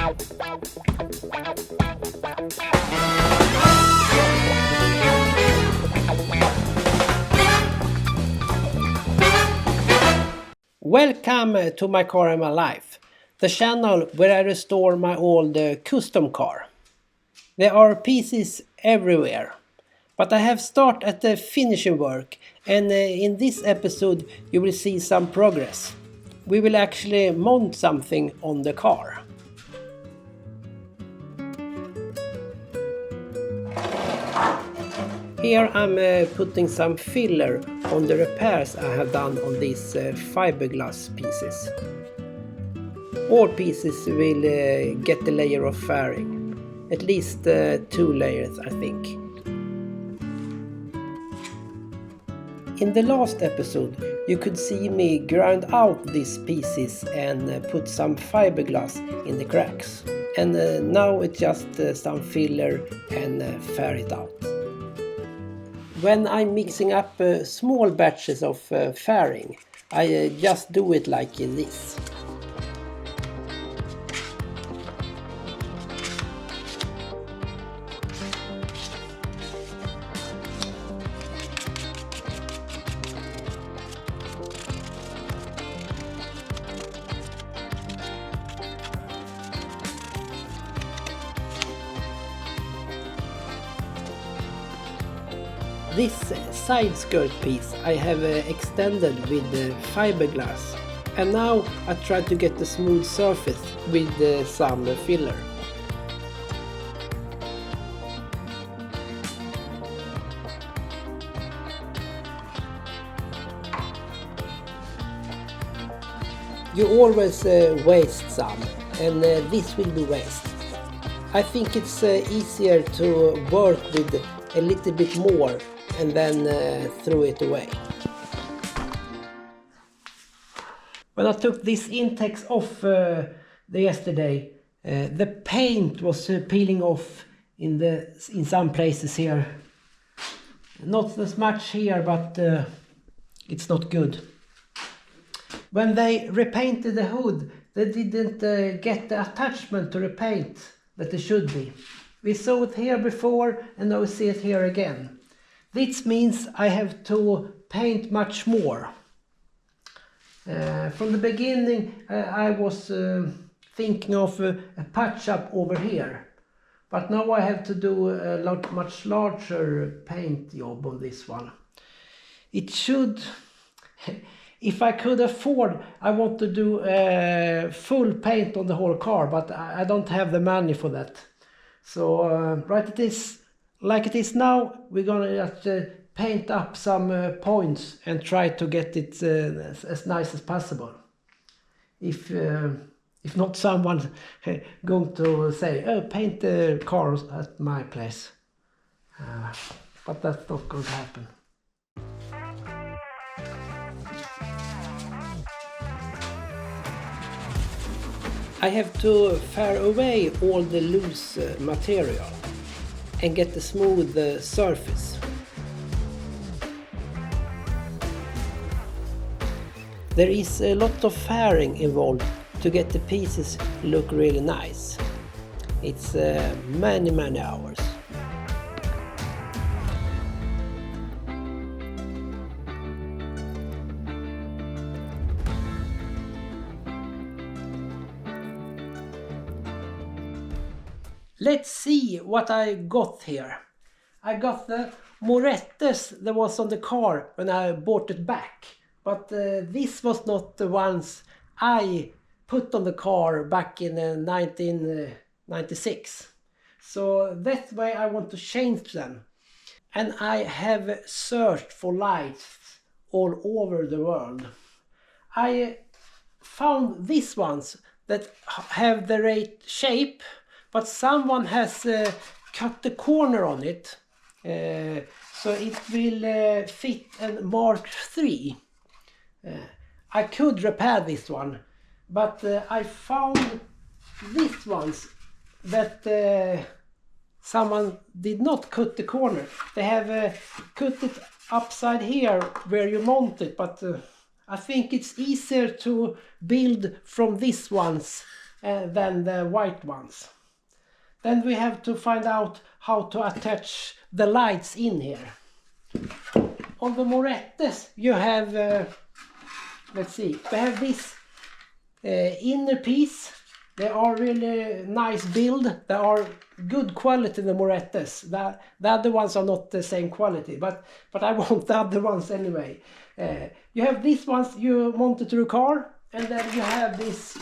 Welcome to My Car and My Life, the channel where I restore my old custom car. There are pieces everywhere, but I have started at the finishing work, and in this episode you will see some progress. We will actually mount something on the car. Here I'm putting some filler on the repairs I have done on these fiberglass pieces. All pieces will get a layer of fairing, at least 2 layers I think. In the last episode you could see me grind out these pieces and put some fiberglass in the cracks. And now it's just some filler and fare it out. When I'm mixing up small batches of fairing, I just do it like in this. This side skirt piece I have extended with fiberglass, and now I try to get the smooth surface with some filler. You always waste some, and this will be waste. I think it's easier to work with a little bit more and then throw it away. When I took these intakes off yesterday, the paint was peeling off in some places here. Not as much here, but it's not good. When they repainted the hood, they didn't get the attachment to repaint that it should be. We saw it here before and now we see it here again. This means I have to paint much more. From the beginning I was thinking of a patch up over here. But now I have to do a much larger paint job on this one. It should, if I could afford, I want to do full paint on the whole car, but I don't have the money for that. So right it is, like it is now, we're gonna just paint up some points and try to get it as nice as possible. If not, someone going to say, oh, paint the cars at my place. But that's not going to happen. I have to fare away all the loose material and get the smooth surface. There is a lot of fairing involved to get the pieces look really nice. It's many hours. Let's see what I got here. I got the morettes that was on the car when I bought it back. But this was not the ones I put on the car back in 1996. So that's why I want to change them. And I have searched for lights all over the world. I found these ones that have the right shape, but someone has cut the corner on it. So it will fit a Mark III. I could repair this one, but I found these ones that someone did not cut the corner. They have cut it upside here where you mount it, but I think it's easier to build from these ones than the white ones. Then we have to find out how to attach the lights in here. On the morettes you have, let's see, we have this inner piece. They are really nice build. They are good quality, the morettes. The other ones are not the same quality, but I want the other ones anyway. You have these ones you mount it to the car, and then you have this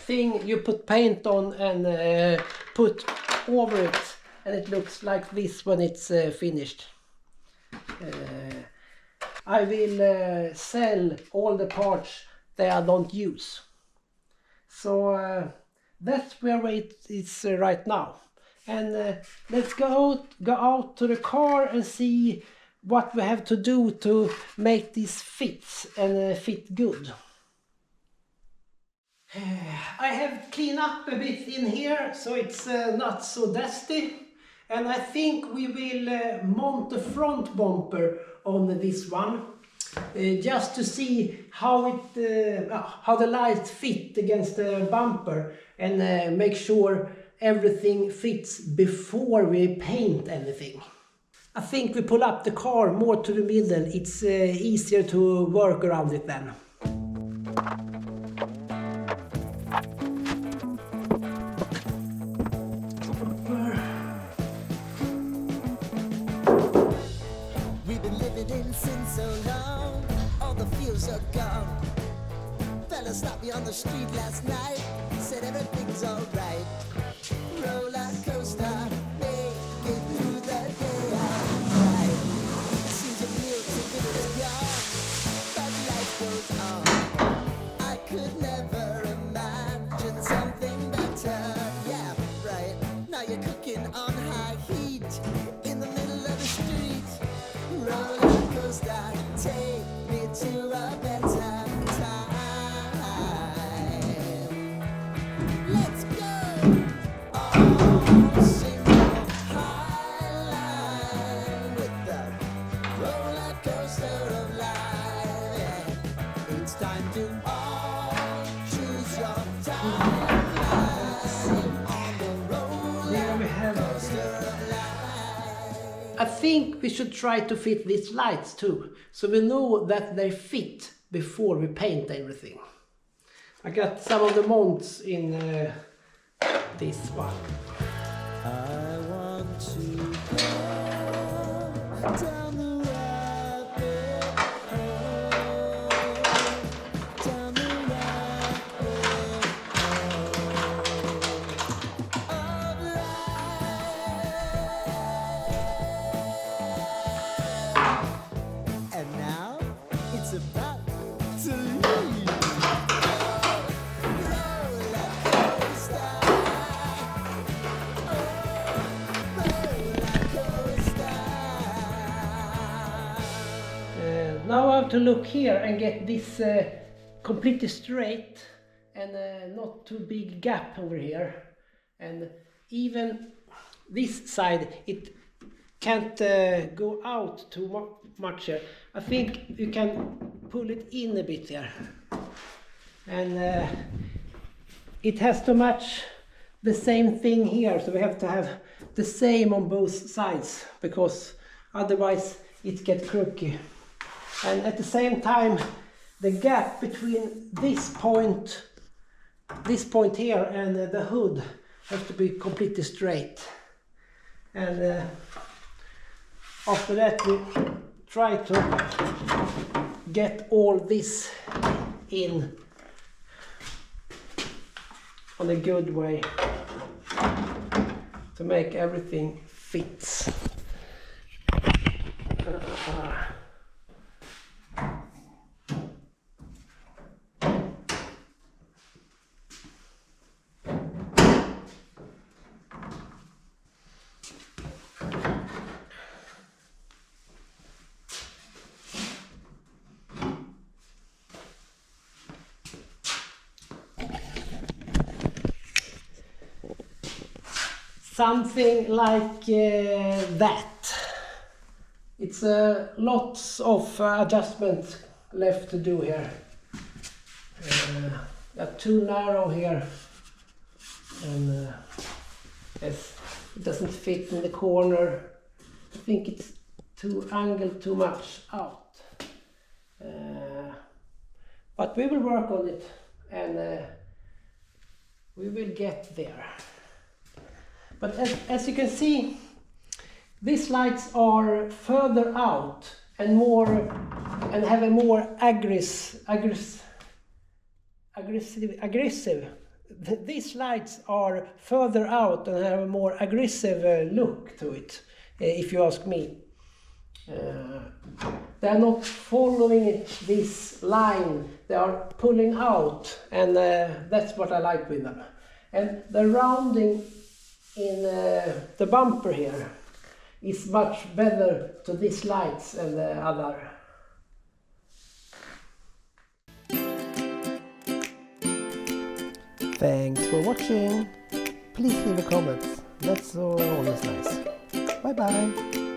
thing you put paint on and put over it, and it looks like this when it's finished. I will sell all the parts that I don't use. So that's where it is right now. And let's go out to the car and see what we have to do to make this fit and fit good. I have cleaned up a bit in here so it's not so dusty, and I think we will mount the front bumper on this one just to see how the lights fit against the bumper, and make sure everything fits before we paint anything. I think we pull up the car more to the middle. It's easier to work around it then. We've been living in sin so long, all the feels are gone. Fella stopped me on the street last night, said everything's alright. Roller coaster, make it through the day outright. Seems a meal ticket is gone, but life goes on. I could never imagine something better. Yeah, right. Now you're cooking on high heat in the middle of the street. Roller coaster, take me to a better time. Let's go. Oh, sing the high line with the roller coaster of life. Yeah. It's time to all choose your timeline on the roller coaster of life. I think we should try to fit these lights too, so we know that they fit before we paint everything. I got some of the mounts in this one. I want to go down the rabbit hole, down the rabbit hole of life. And now it's about to leave. Roller coaster. Now I have to look here and get this completely straight, and not too big gap over here, and even this side it can't go out too much here. I think you can pull it in a bit here, and it has to match the same thing here, so we have to have the same on both sides, because otherwise it gets crooked. And at the same time, the gap between this point here and the hood has to be completely straight. And after that we try to get all this in on a good way to make everything fit. Something like that. It's lots of adjustments left to do here. too narrow here, and it doesn't fit in the corner. I think it's too angled too much out. But we will work on it, and we will get there. But as you can see, these lights are further out and have a more aggressive. These lights are further out and have a more aggressive look to it, if you ask me. They are not following this line, they are pulling out, and that's what I like with them. And the rounding in the bumper here is much better to these lights and the other. Thanks for watching. Please leave a comment. That's always nice. Bye bye.